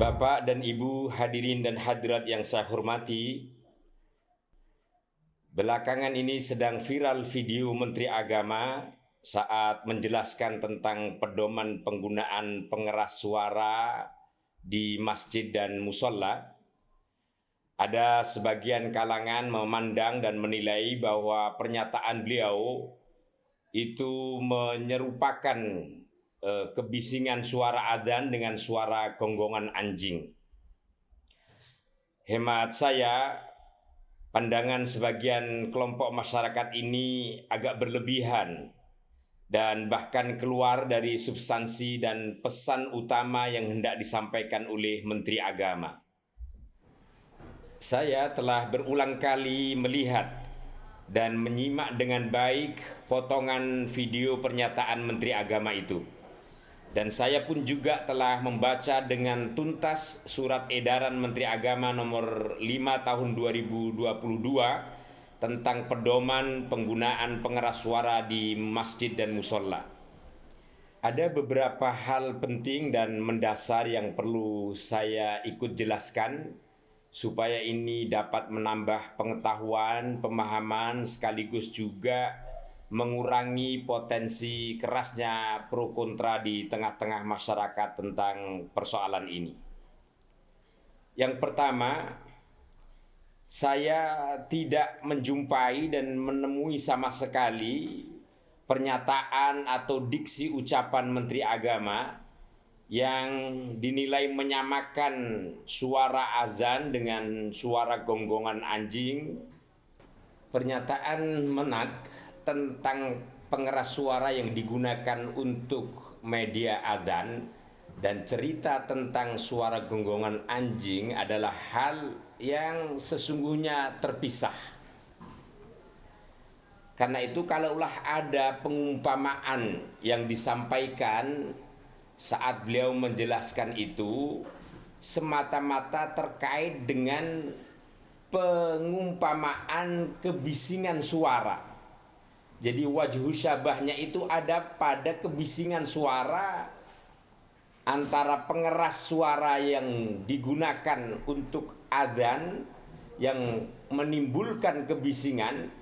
Bapak dan Ibu hadirin dan hadirat yang saya hormati, belakangan ini sedang viral video Menteri Agama saat menjelaskan tentang pedoman penggunaan pengeras suara di masjid dan musola. Ada sebagian kalangan memandang dan menilai bahwa pernyataan beliau itu menyerupakan kebisingan suara adzan dengan suara gonggongan anjing. Hemat saya, pandangan sebagian kelompok masyarakat ini agak berlebihan dan bahkan keluar dari substansi dan pesan utama yang hendak disampaikan oleh Menteri Agama. Saya telah berulang kali melihat dan menyimak dengan baik potongan video pernyataan Menteri Agama itu. Dan saya pun juga telah membaca dengan tuntas surat edaran Menteri Agama nomor 5 tahun 2022 tentang pedoman penggunaan pengeras suara di masjid dan musola. Ada beberapa hal penting dan mendasar yang perlu saya ikut jelaskan supaya ini dapat menambah pengetahuan, pemahaman, sekaligus juga mengurangi potensi kerasnya pro kontra di tengah-tengah masyarakat tentang persoalan ini. Yang pertama, saya tidak menjumpai dan menemui sama sekali pernyataan atau diksi ucapan Menteri Agama yang dinilai menyamakan suara azan dengan suara gonggongan anjing. Pernyataan Menak tentang pengeras suara yang digunakan untuk media adzan dan cerita tentang suara gonggongan anjing adalah hal yang sesungguhnya terpisah. Karena itu kalaulah ada pengumpamaan yang disampaikan saat beliau menjelaskan itu semata-mata terkait dengan pengumpamaan kebisingan suara. Jadi wajhu syabahnya itu ada pada kebisingan suara antara pengeras suara yang digunakan untuk adzan yang menimbulkan kebisingan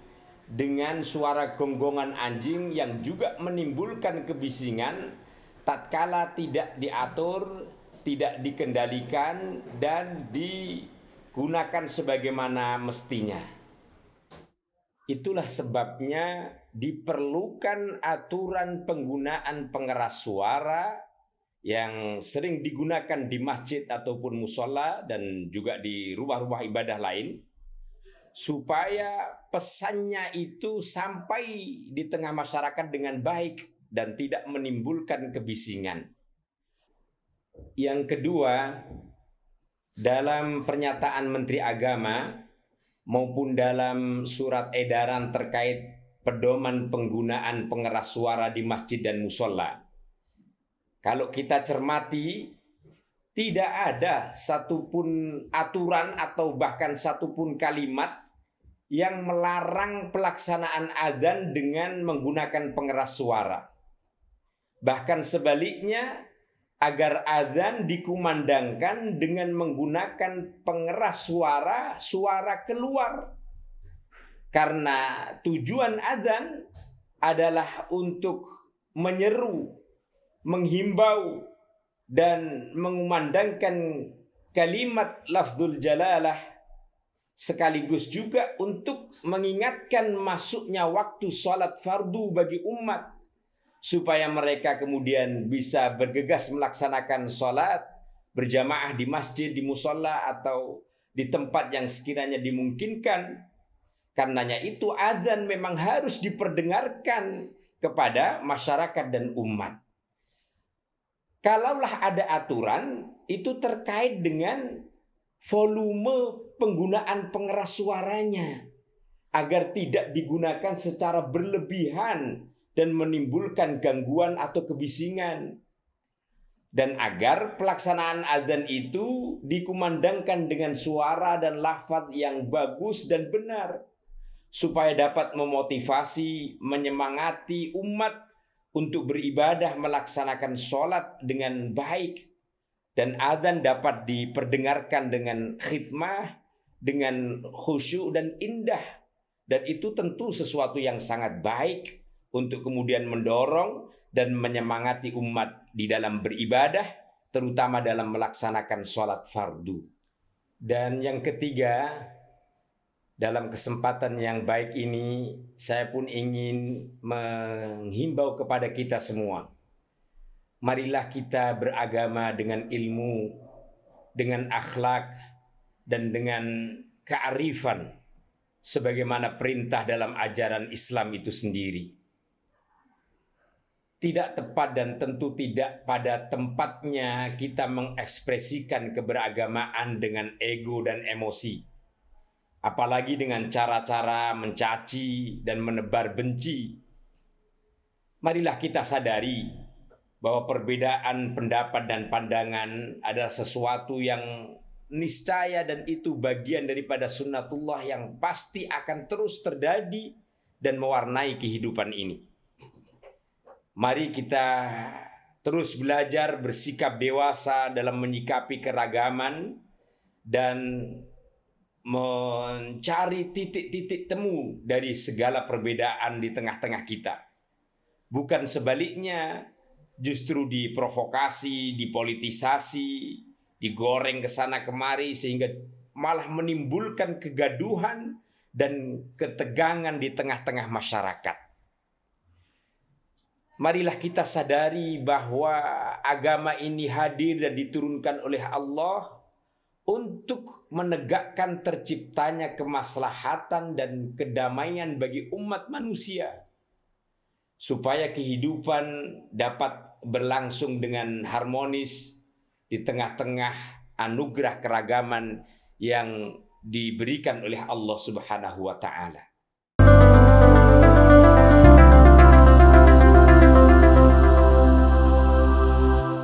dengan suara gonggongan anjing yang juga menimbulkan kebisingan tatkala tidak diatur, tidak dikendalikan dan digunakan sebagaimana mestinya. Itulah sebabnya diperlukan aturan penggunaan pengeras suara yang sering digunakan di masjid ataupun musola dan juga di rumah-rumah ibadah lain, supaya pesannya itu sampai di tengah masyarakat dengan baik dan tidak menimbulkan kebisingan. Yang kedua, dalam pernyataan Menteri Agama maupun dalam surat edaran terkait pedoman penggunaan pengeras suara di masjid dan musola, kalau kita cermati, tidak ada satupun aturan atau bahkan satupun kalimat yang melarang pelaksanaan adzan dengan menggunakan pengeras suara. Bahkan sebaliknya, agar adzan dikumandangkan dengan menggunakan pengeras suara, suara keluar. Karena tujuan adzan adalah untuk menyeru, menghimbau, dan mengumandangkan kalimat lafzul jalalah, sekaligus juga untuk mengingatkan masuknya waktu salat fardu bagi umat, supaya mereka kemudian bisa bergegas melaksanakan salat berjamaah di masjid, di musola, atau di tempat yang sekiranya dimungkinkan. Karenanya itu adzan memang harus diperdengarkan kepada masyarakat dan umat. Kalaulah ada aturan, itu terkait dengan volume penggunaan pengeras suaranya, agar tidak digunakan secara berlebihan dan menimbulkan gangguan atau kebisingan. Dan agar pelaksanaan adzan itu dikumandangkan dengan suara dan lafaz yang bagus dan benar, supaya dapat memotivasi, menyemangati umat untuk beribadah melaksanakan sholat dengan baik dan adzan dapat diperdengarkan dengan khidmah, dengan khusyuk dan indah. Dan itu tentu sesuatu yang sangat baik untuk kemudian mendorong dan menyemangati umat di dalam beribadah, terutama dalam melaksanakan sholat fardu. Dan yang ketiga, dalam kesempatan yang baik ini, saya pun ingin menghimbau kepada kita semua. Marilah kita beragama dengan ilmu, dengan akhlak, dan dengan kearifan, sebagaimana perintah dalam ajaran Islam itu sendiri. Tidak tepat dan tentu tidak pada tempatnya kita mengekspresikan keberagamaan dengan ego dan emosi. Apalagi dengan cara-cara mencaci dan menebar benci. Marilah kita sadari bahwa perbedaan pendapat dan pandangan adalah sesuatu yang niscaya dan itu bagian daripada sunnatullah yang pasti akan terus terjadi dan mewarnai kehidupan ini. Mari kita terus belajar bersikap dewasa dalam menyikapi keragaman dan mencari titik-titik temu dari segala perbedaan di tengah-tengah kita. Bukan sebaliknya, justru diprovokasi, dipolitisasi, digoreng ke sana kemari sehingga malah menimbulkan kegaduhan dan ketegangan di tengah-tengah masyarakat. Marilah kita sadari bahwa agama ini hadir dan diturunkan oleh Allah untuk menegakkan terciptanya kemaslahatan dan kedamaian bagi umat manusia, supaya kehidupan dapat berlangsung dengan harmonis di tengah-tengah anugerah keragaman yang diberikan oleh Allah Subhanahu wa taala.